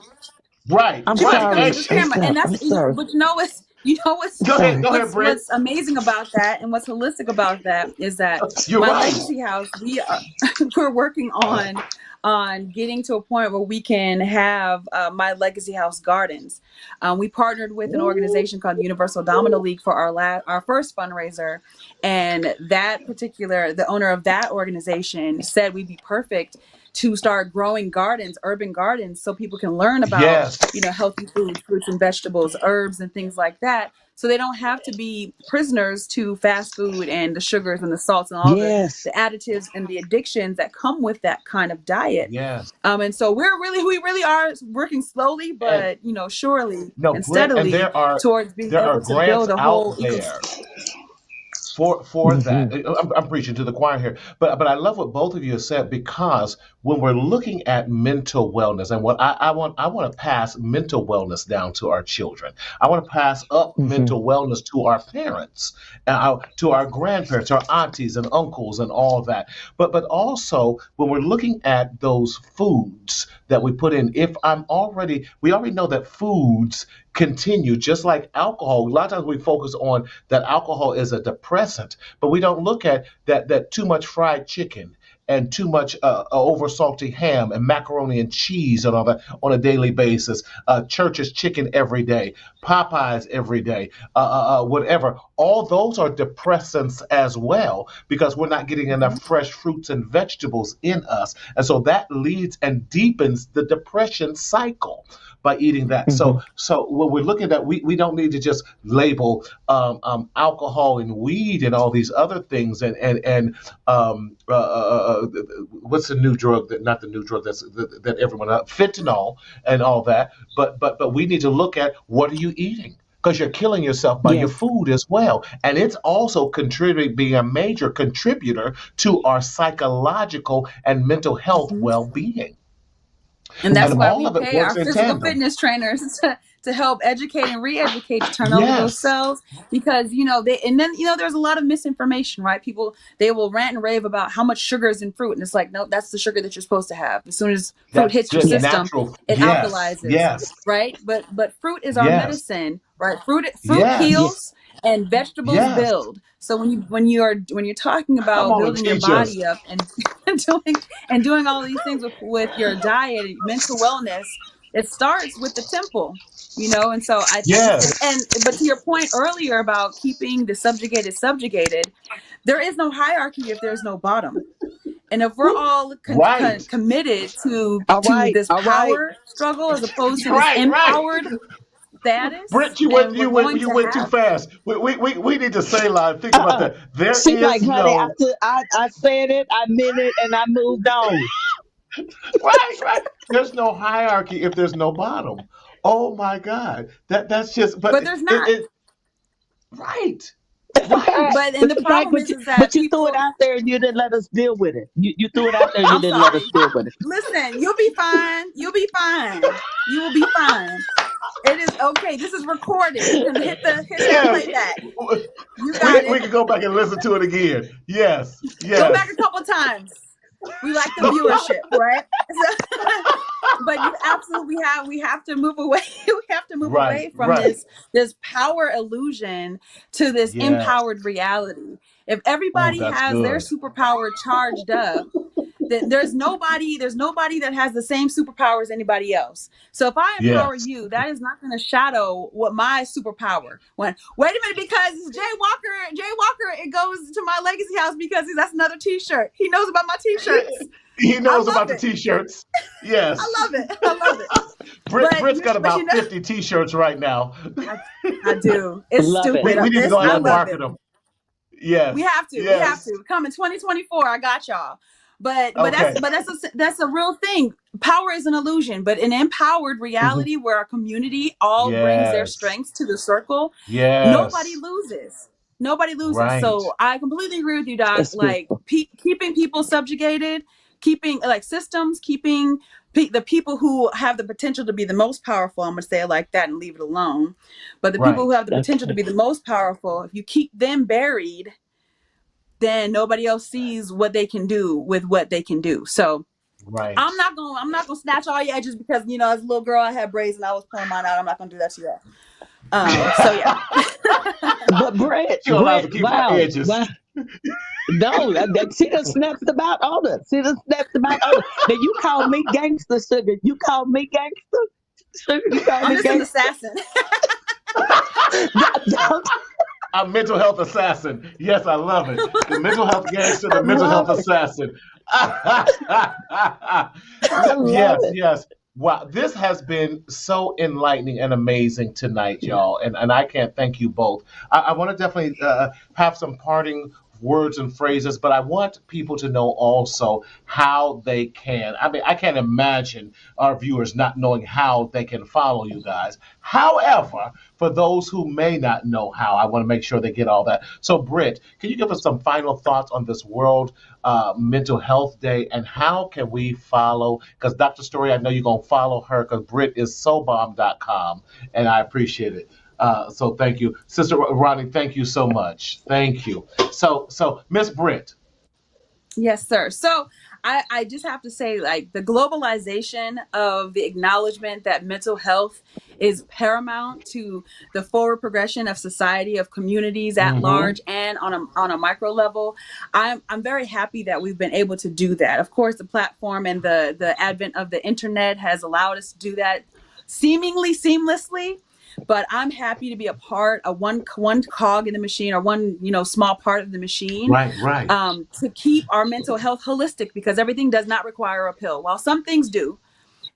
Right. I'm She's about to Right. come sorry. through And this I'm camera, sorry. and that's, I'm sorry. but you know what's, I'm sorry. go ahead, Brent. what's amazing about that, and what's holistic about that, is that You're my right. legacy house, we are we're working on getting to a point where we can have my legacy house gardens. We partnered with an organization called Universal Domino League for our first fundraiser, and the owner of that organization said we'd be perfect to start growing gardens, urban gardens, so people can learn about, Yes. healthy foods, fruits and vegetables, herbs and things like that. So they don't have to be prisoners to fast food and the sugars and the salts and all Yes. the additives and the addictions that come with that kind of diet. Yes. And so we really are working slowly, And but surely no, and Brent, and steadily towards being there are able to grants build a out whole ecosystem. there for that. Hmm. I'm preaching to the choir here, but I love what both of you have said, because when we're looking at mental wellness, and what I want to pass mental wellness down to our children. I want to pass up Hmm. mental wellness to our parents, to our grandparents, our aunties and uncles, and all that. But also when we're looking at those foods that we put in, if we already know that foods continue, just like alcohol. A lot of times we focus on that alcohol is a depressant, but we don't look at that too much fried chicken and too much over salty ham and macaroni and cheese and all that on a daily basis. Church's chicken every day, Popeyes every day, whatever. All those are depressants as well, because we're not getting enough fresh fruits and vegetables in us. And so that leads and deepens the depression cycle by eating that. Hmm. So when we're looking at, we don't need to just label alcohol and weed and all these other things, and what's the new drug, that not the new drug that everyone, fentanyl and all that. But we need to look at, what are you eating? Because you're killing yourself by your Yes. food as well, and it's also contributing, being a major contributor to our psychological and mental health Mhm. well-being, And that's and Hmm. why all we of it pay our works in physical tandem. fitness trainers to help educate and re-educate, to turn over those Yes. cells, because there's a lot of misinformation, right? People, they will rant and rave about how much sugar is in fruit, and it's like, no, that's the sugar that you're supposed to have. As soon as fruit That's hits your good. Yes. system, Natural. it Yes. alkalizes, Yes. right? But fruit is our Yes. medicine, right? Fruit Yes. Yes. heals and vegetables Yes. build. So when you're talking Come about on and building your teach us. body up and doing all these things with your diet and mental wellness, It starts with the temple, and so I Yes. but to your point earlier about keeping the subjugated, there is no hierarchy if there's no bottom. And if we're all Right. committed All to right, this all right. power struggle as opposed to this Right. Right. empowered status, Britt, you went then we're you went going you to went too have. fast. We need to say live. Think about Uh-uh. that. There She like, is honey, no I said it, I meant it, and I moved on. right, right. There's no hierarchy if there's no bottom. Oh my God. That's just but But there's not. it right. Right. But and But the you think, problem is that but you threw it people. out there and you didn't let us deal with it. You threw it out there and you I'm didn't let us sorry. deal with it. Listen, you'll be fine. You'll be fine. You will be fine. It is okay. This is recorded. You can hit that Yes. playback. You got We it. can go back and listen to it again. Yes. Go back Yes. a couple times. We like the viewership, right? But you absolutely we have to move away. We have to move Right, away from right. this power illusion to this Yes. empowered reality. If Oh, everybody that's has their good. superpower charged up, then there's nobody that has the same superpower as anybody else. So if I empower Yes. you, that is not going to shadow what my superpower. When wait a minute, because Jay Walker, it goes to my legacy house because that's another T-shirt. He knows about my T-shirts. He I knows about love the it. t-shirts. I Yes. love it. I love it. Britt's got But about 50 t-shirts right now. I do. It's Love it. stupid. We need to go ahead I and Love love market it. them. We Yes. have to. We have Yes. to. Come in 2024. I got y'all. But Okay. that's a real thing. Power is an illusion, but an empowered Mhm. reality where our community all brings their Yes. strengths to the circle, nobody Yes. loses. Nobody loses. Right. So I completely agree with you, Doc. That's Like beautiful. keeping people subjugated, keeping like systems, keeping the people who have the potential to be the most powerful. I'm gonna say it like that and leave it alone. But the people who Right. have the potential to Okay. be the most powerful, if you keep them buried, then nobody else sees what they can do with what they can do. So Right. I'm not gonna snatch all your edges because as a little girl I had braids and I was pulling mine out. I'm not gonna do that to you. So yeah. But She allows to keep her wow, edges. wow. No, she done snapped about all that. She done snapped about all that. Now you call me gangster, sugar. You call me gangster, sugar. You call I'm me just an gangster. assassin. Don't- A mental health assassin. Yes, I love it. The mental health gangster, I the mental love health it. assassin. I love Yes, it. yes. Wow, this has been so enlightening and amazing tonight, y'all. And I can't thank you both. I want to definitely have some parting words and phrases, but I want people to know also how they can. I mean, I can't imagine our viewers not knowing how they can follow you guys. However, for those who may not know how, I want to make sure they get all that. So, Britt, can you give us some final thoughts on this World Mental Health Day and how can we follow? Because Dr. Story, I know you're going to follow her because Britt is sobomb.com and I appreciate it. So thank you, Sister Ronnie. Thank you so much. Thank you. So Miss Britt. Yes, sir. So I just have to say, like, the globalization of the acknowledgement that mental health is paramount to the forward progression of society, of communities at Mm-hmm. large, and on a micro level. I'm very happy that we've been able to do that. Of course, the platform and the advent of the internet has allowed us to do that seemingly seamlessly. But I'm happy to be a part of one cog in the machine, or one small part of the machine, Right, right, to keep our mental health holistic, because everything does not require a pill. While some things do,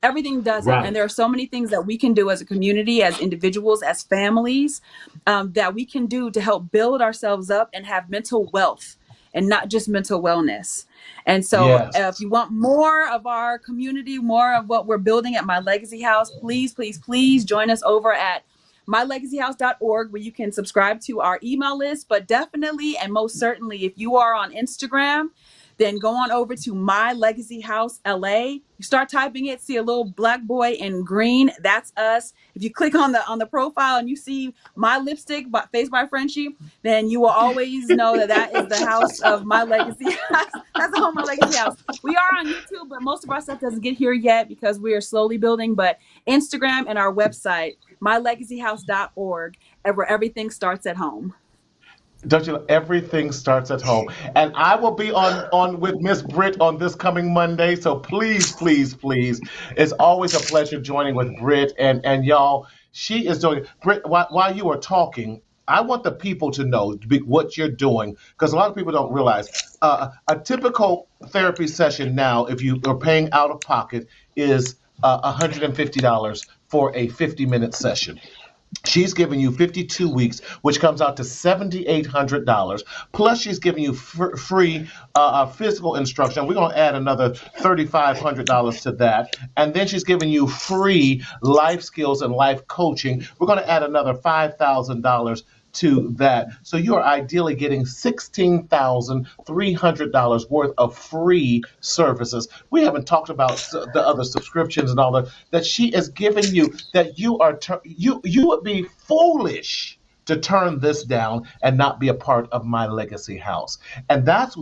everything doesn't. And right. there are so many things that we can do as a community, as individuals, as families, that we can do to help build ourselves up and have mental wealth and not just mental wellness. And so if Yes. you want more of our community, more of what we're building at My Legacy House, please, please, please join us over at mylegacyhouse.org, where you can subscribe to our email list. But definitely and most certainly, if you are on Instagram, then go on over to My Legacy House LA. You start typing it, see a little black boy in green. That's us. If you click on the profile and you see my lipstick, Face by Frenchie, then you will always know that is the house of My Legacy House. That's the home of My Legacy House. We are on YouTube, but most of our stuff doesn't get here yet because we are slowly building. But Instagram and our website, mylegacyhouse.org, where everything starts at home. Don't you know, everything starts at home. And I will be on with Miss Britt on this coming Monday. So please, please, please. It's always a pleasure joining with Britt. And y'all, she is doing Britt, while you are talking, I want the people to know what you're doing because a lot of people don't realize a typical therapy session now, if you are paying out of pocket, is $150 for a 50-minute session. She's giving you 52 weeks, which comes out to $7,800. Plus, she's giving you free physical instruction. We're going to add another $3,500 to that. And then she's giving you free life skills and life coaching. We're going to add another $5,000 to that. So you are ideally getting $16,300 worth of free services. We haven't talked about the other subscriptions and all that she is giving you that you are you would be foolish to turn this down and not be a part of My Legacy House. And that's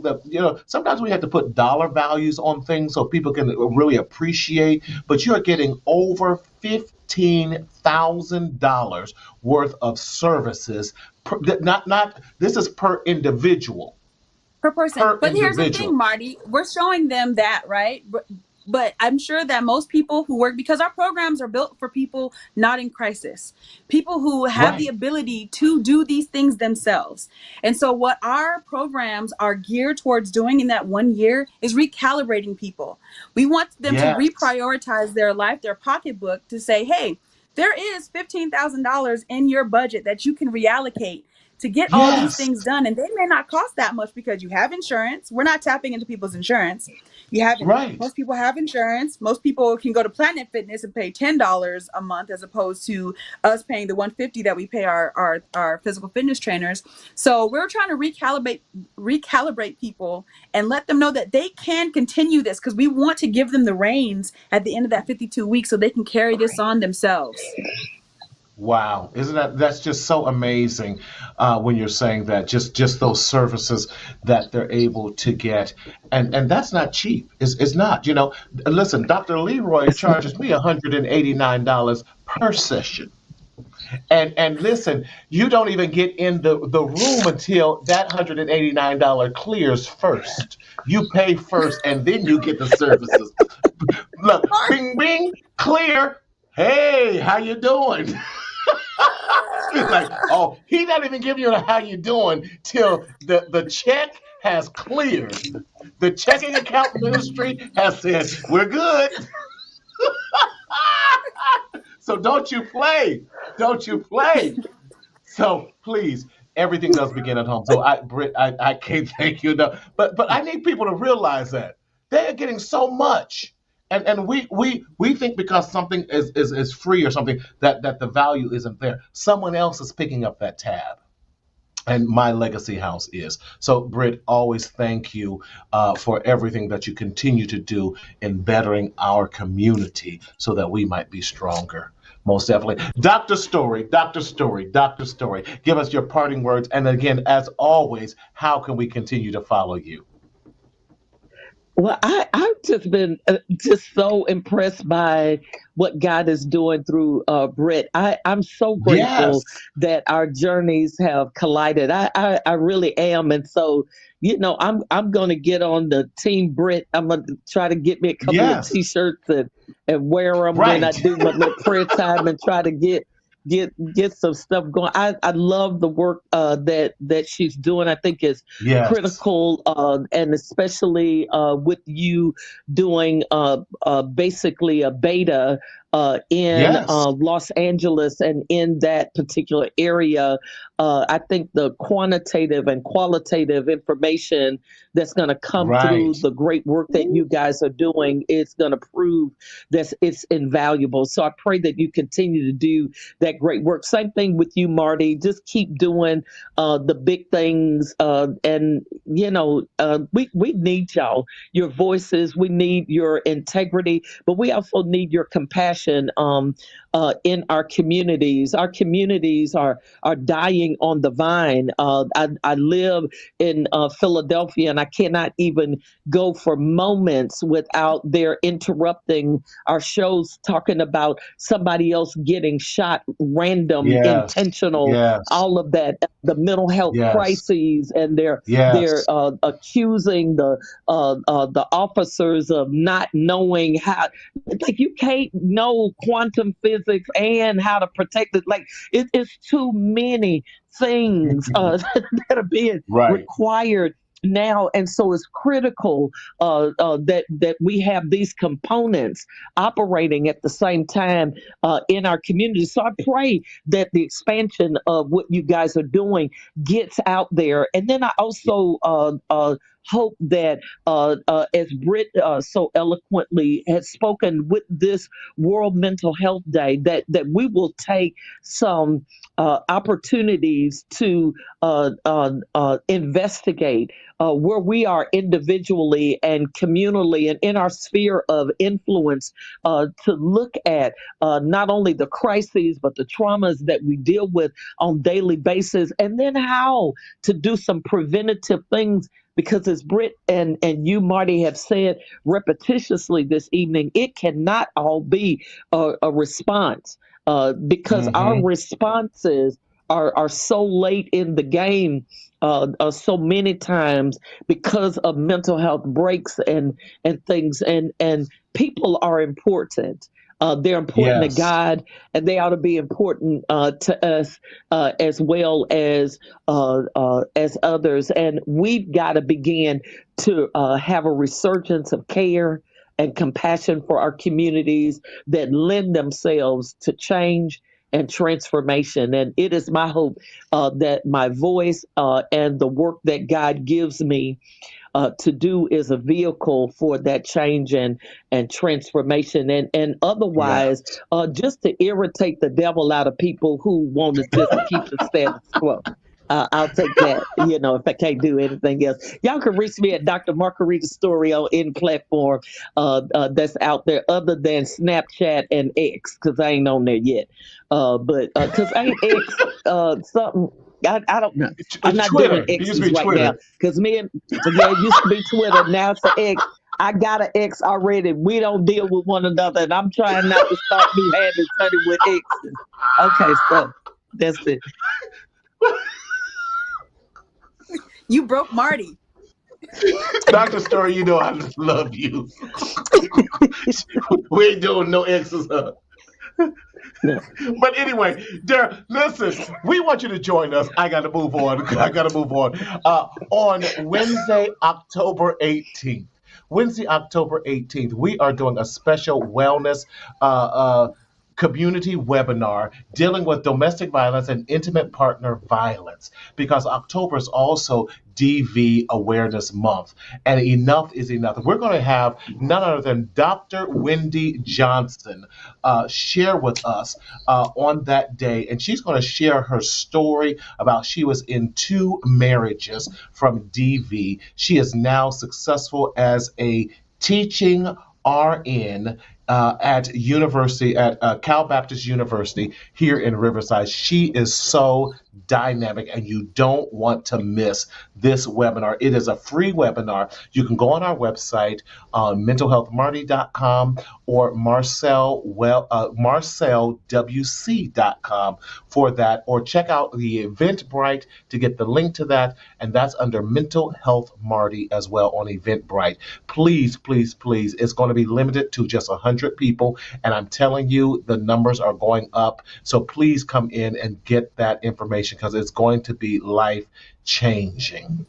sometimes we have to put dollar values on things so people can really appreciate, but you're getting over $15,000 worth of services. Not this is per individual. Per person. Per But here's the individual. thing, Marty. We're showing them that, right? But I'm sure that most people who work, because our programs are built for people not in crisis, people who have the Right. ability to do these things themselves. And so what our programs are geared towards doing in that 1 year is recalibrating people. We want them to Yes. reprioritize their life, their pocketbook, to say, hey, there is $15,000 in your budget that you can reallocate to get all these Yes. things done. And they may not cost that much because you have insurance. We're not tapping into people's insurance. You haven't. Right. Most people have insurance. Most people can go to Planet Fitness and pay $10 a month as opposed to us paying the $150 that we pay our physical fitness trainers. So we're trying to recalibrate people and let them know that they can continue this because we want to give them the reins at the end of that 52 weeks so they can carry this on themselves. Wow, isn't that's just so amazing when you're saying that just those services that they're able to get, and that's not cheap. It's not. Listen, Dr. Leroy It's not. charges me $189 per session, and listen, you don't even get in the room until that $189 clears first. You pay first, and then you get the services. Look, bing bing, clear. Hey, how you doing? It's like, oh, he not even giving you a how you doing till the check has cleared. The checking account ministry has said, we're good. So don't you play. Don't you play. So please, everything does begin at home. So Britt, I can't thank you enough. But I need people to realize that they're getting so much. And we think because something is free or something that the value isn't there. Someone else is picking up that tab. And My Legacy House is. So, Britt, always thank you for everything that you continue to do in bettering our community so that we might be stronger. Most definitely. Dr. Story, Dr. Story, Dr. Story, give us your parting words. And again, as always, how can we continue to follow you? Well, I've just been just so impressed by what God is doing through Britt. I'm so Yes. grateful that our journeys have collided. I really am. And so, I'm going to get on the Team Britt. I'm going to try to get me a couple of Yes. T-shirts and wear them when I Right. do my little prayer time and try to get some stuff going. I love the work that she's doing. I think it's Yes. critical, and especially with you doing basically a beta in Yes. Los Angeles and in that particular area. I think the quantitative and qualitative information that's going to come through Right. the great work that you guys are doing is going to prove that it's invaluable. So I pray that you continue to do that great work. Same thing with you, Marty. Just keep doing the big things, and we need y'all, your voices. We need your integrity, but we also need your compassion compassion in our communities. Our communities are dying on the vine. I live in Philadelphia, and I cannot even go for moments without their interrupting our shows, talking about somebody else getting shot, random, Yes. intentional, Yes. all of that, the mental health Yes. crises, and they're Yes. accusing the officers of not knowing how. Like, you can't know quantum physics and how to protect it. Like, it's too many things that are being Right. required now, and so it's critical that we have these components operating at the same time in our community. So I pray that the expansion of what you guys are doing gets out there, and then I also hope that as Britt so eloquently has spoken with this World Mental Health Day, that we will take some opportunities to investigate where we are individually and communally and in our sphere of influence, to look at not only the crises but the traumas that we deal with on daily basis, and then how to do some preventative things. Because as Britt and you, Marty, have said repetitiously this evening, it cannot all be a response, because our Mm-hmm. responses are so late in the game, so many times, because of mental health breaks and things, and people are important. They're important to Yes. God, and they ought to be important to us as well as others. And we've got to begin to have a resurgence of care and compassion for our communities that lend themselves to change and transformation. And it is my hope that my voice and the work that God gives me to do is a vehicle for that change and transformation. And otherwise, Yes. just to irritate the devil out of people who want to just keep the status quo. I'll take that, if I can't do anything else. Y'all can reach me at Dr. Margarita Story on any platform that's out there other than Snapchat and X, because I ain't on there yet. But because ain't X something, I don't know. I'm It's not doing Twitter. It used to X's be right now Twitter. because yeah, it used to be Twitter. Now it's an X. I got an X already. We don't deal with one another, and I'm trying not to start me having funny with X's. Okay, so that's it. You broke Marty. Dr. Story, you know I love you. We ain't doing no X's. No. But anyway, Darren, listen, we want you to join us. I got to move on. I got to move on. On Wednesday, October 18th. Wednesday, October 18th, we are doing a special wellness community webinar dealing with domestic violence and intimate partner violence, because October is also DV Awareness Month, and enough is enough. We're going to have none other than Dr. Wendy Johnson share with us on that day, and she's going to share her story about she was in 2 marriages from DV. She is now successful as a teaching RN at Cal Baptist University here in Riverside. She is so dynamic, and you don't want to miss this webinar. It is a free webinar. You can go on our website, mentalhealthmarty.com or marcelwc.com for that, or check out the Eventbrite to get the link to that, and that's under Mental Health Marty as well on Eventbrite. Please, please, please, it's going to be limited to just 100 people, and I'm telling you, the numbers are going up, so please come in and get that information, because it's going to be life changing.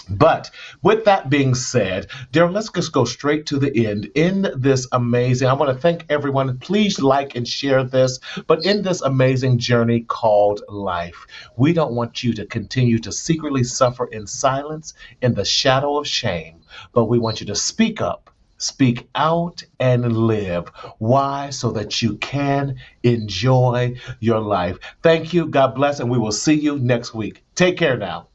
But with that being said, Darren, let's just go straight to the end. In this amazing, I want to thank everyone. Please like and share this. But in this amazing journey called life, we don't want you to continue to secretly suffer in silence, in the shadow of shame, but we want you to speak up, speak out, and live. Why? So that you can enjoy your life. Thank you. God bless, and we will see you next week. Take care now.